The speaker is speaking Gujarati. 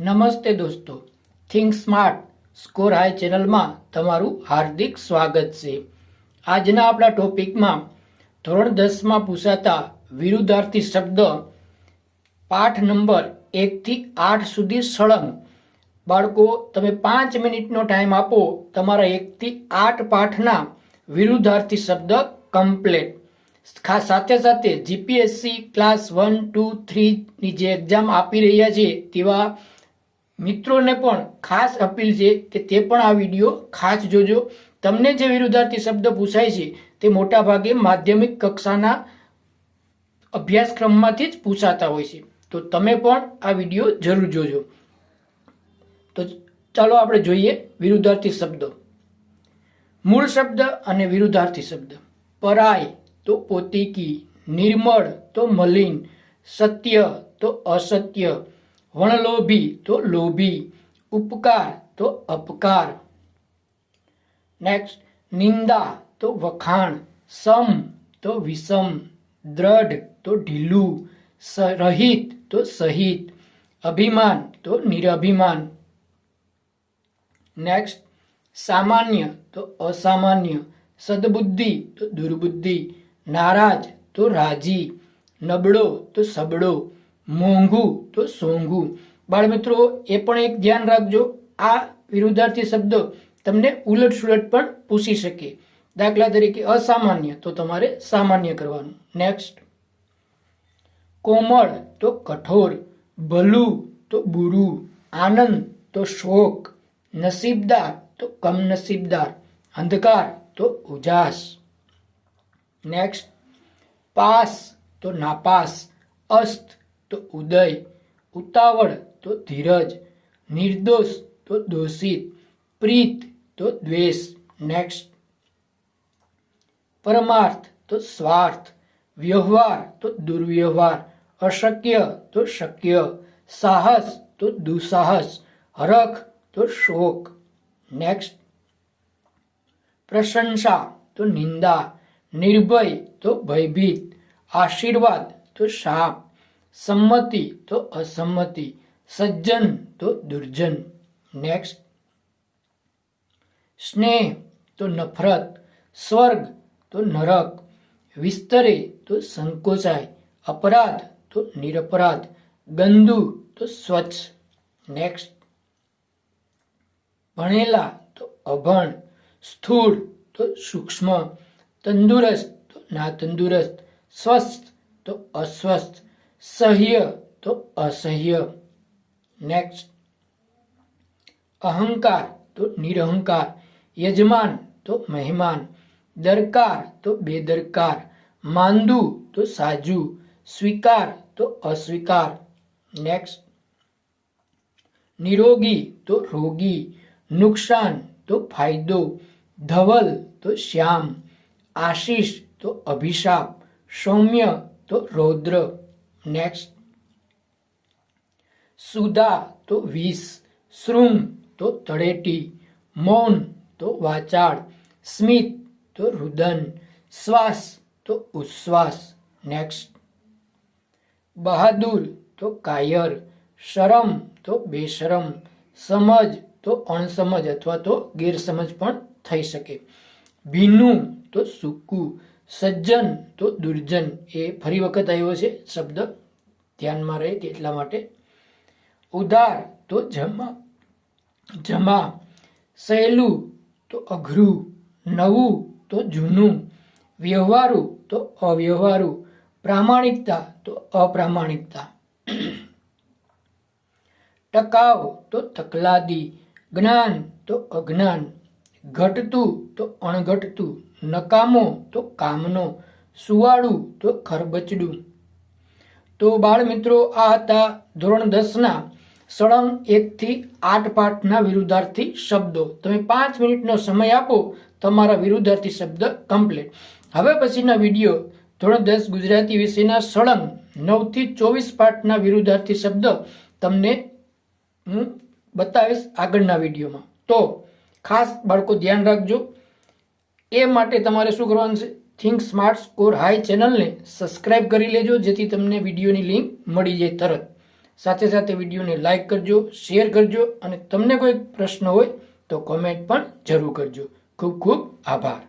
નમસ્તે દોસ્તો, થિંક સ્માર્ટ સ્કોર હાઈ ચેનલમાં તમારું હાર્દિક સ્વાગત છે. આજના આપણા ટોપિકમાં ધોરણ 10માં પૂછાતા વિરુદ્ધાર્થી શબ્દ પાઠ નંબર 1 થી 8 સુધી સળંગ. બાળકો, તમે 5 મિનિટનો ટાઈમ આપો, તમારા 1 થી 8 પાઠના વિરુદ્ધાર્થી શબ્દ કમ્પ્લીટ. ખાસ સાથે સાથે જીપીએસસી ક્લાસ 1, 2, 3ની જે એક્ઝામ આપી રહ્યા છે તેવા મિત્રોને પણ ખાસ અપીલ છે કે તે પણ આ વિડીયો ખાસ જોજો. તમને જે વિરુદ્ધાર્થી શબ્દ પૂછાય છે તે મોટા ભાગે માધ્યમિક કક્ષાના અભ્યાસક્રમમાંથી જ પૂછાતા હોય છે, તો તમે પણ આ વિડીયો જરૂર જોજો. તો ચાલો આપણે જોઈએ વિરુદ્ધાર્થી શબ્દો. મૂળ શબ્દ અને વિરુદ્ધાર્થી શબ્દ. પરાય તો પોતીકી, નિર્મળ તો મલિન, સત્ય તો અસત્ય, વણલોભી તો લોભી, ઉપકાર તો અપકાર. નેક્સ્ટ, નિંદા તો વખાણ, સમ તો વિષમ, દ્રઢ તો ઢીલું, રહિત તો સહિત, અભિમાન તો નિરભિમાન. નેક્સ્ટ, સામાન્ય તો અસામાન્ય, સદબુદ્ધિ તો દુર્બુદ્ધિ, નારાજ તો રાજી, નબળો તો સબળો, મોંઘું તો સોંઘું. બાળમિત્રો, એ પણ એક ધ્યાન રાખજો, આ વિરુદ્ધાર્થી શબ્દો તમને ઉલટ સુલટ પણ પૂછી શકે. દાખલા તરીકે અસામાન્ય તો તમારે સામાન્ય કરવાનું. નેક્સ્ટ, કોમળ તો કઠોર, ભલું તો બુરું, આનંદ તો શોક, નસીબદાર તો કમનસીબદાર, અંધકાર તો ઉજાસ. નેક્સ્ટ, પાસ તો નાપાસ, અસ્ત તો ઉદય, ઉતાવળ તો ધીરજ, નિર્દોષ તો દોષિત, પ્રીત તો દ્વેષ. નેક્સ્ટ, પરમાર્થ તો સ્વાર્થ, વ્યવહાર તો દુર્વ્યવહાર, અશક્ય તો શક્ય, સાહસ તો દુસાહસ, હરખ તો શોક. નેક્સ્ટ, પ્રશંસા તો નિંદા, નિર્ભય તો ભયભીત, આશીર્વાદ તો શાપ, સંમતિ તો અસંમતિ, સજ્જન તો દુર્જન. નેક્સ્ટ, સ્નેહ તો નફરત, સ્વર્ગ તો નરક, વિસ્તરે તો સંકોચાય, અપરાધ તો નિરપરાધ, ગંદુ તો સ્વચ્છ. નેક્સ્ટ, ભણેલા તો અભણ, સ્થૂળ તો સૂક્ષ્મ, તંદુરસ્ત તો ના તંદુરસ્ત, સ્વસ્થ તો અસ્વસ્થ, સહ્ય તો અસહ્ય. નેક્સ્ટ, અહંકાર તો નિરહંકાર, યજમાન તો મહેમાન, દરકાર તો બેદરકાર, માંદુ તો સાજુ, સ્વીકાર તો અસ્વીકાર. નેક્સ્ટ, નિરોગી તો રોગી, નુકસાન તો ફાયદો, ધવલ તો શ્યામ, આશીષ તો અભિશાપ, સૌમ્ય તો રૌદ્ર. નેક્સ્ટ, સુધા તો વિષ, શૃંગ તો તળેટી, મૌન તો વાચાળ, સ્મિત તો રુદન, શ્વાસ તો ઉચ્છ્વાસ. નેક્સ્ટ, બહાદુર તો કાયર, શરમ તો બેશરમ, સમજ તો અણસમજ અથવા તો ગેરસમજ પણ થઈ શકે, ભીનું તો સૂકું, સજ્જન તો દુર્જન. એ ફરી વખત આવ્યો છે શબ્દ, ધ્યાનમાં રહે એટલા માટે. ઉધાર તો જમા, સહેલું તો અઘરું, નવું તો જૂનું, વ્યવહારુ તો અવ્યવહારુ, પ્રામાણિકતા તો અપ્રામાણિકતા. ટકાઉ તો તકલાદી, જ્ઞાન તો અજ્ઞાન, ઘટતું તો અણઘટતું, નકામો તો કામનો, સુવાળું તો ખરબચડું. તો બાળ મિત્રો, આ હતા ધોરણ 10ના સળંગ 1 થી 8 પાઠના વિરુદ્ધાર્થી શબ્દો. તમે 5 મિનિટનો સમય આપો, તમારા વિરુદ્ધાર્થી શબ્દ કમ્પ્લીટ. હવે પછીના વિડીયો ધોરણ 10 ગુજરાતી વિષયના સળંગ 9 થી 24 પાઠના વિરુદ્ધાર્થી શબ્દ તમને હું બતાવીશ આગળના વિડીયોમાં. તો ખાસ બાળકો ધ્યાન રાખજો. એ માટે તમારે શું કરવાનું છે? થિંક સ્માર્ટ સ્કોર હાઈ ચેનલને સબસ્ક્રાઇબ કરી લેજો, જેથી તમને વિડીયોની લિંક મળી જાય તરત. સાથે સાથે વિડીયોને લાઇક કરજો, શેર કરજો અને તમને કોઈ પ્રશ્ન હોય તો કોમેન્ટ પણ જરૂર કરજો. ખૂબ ખૂબ આભાર.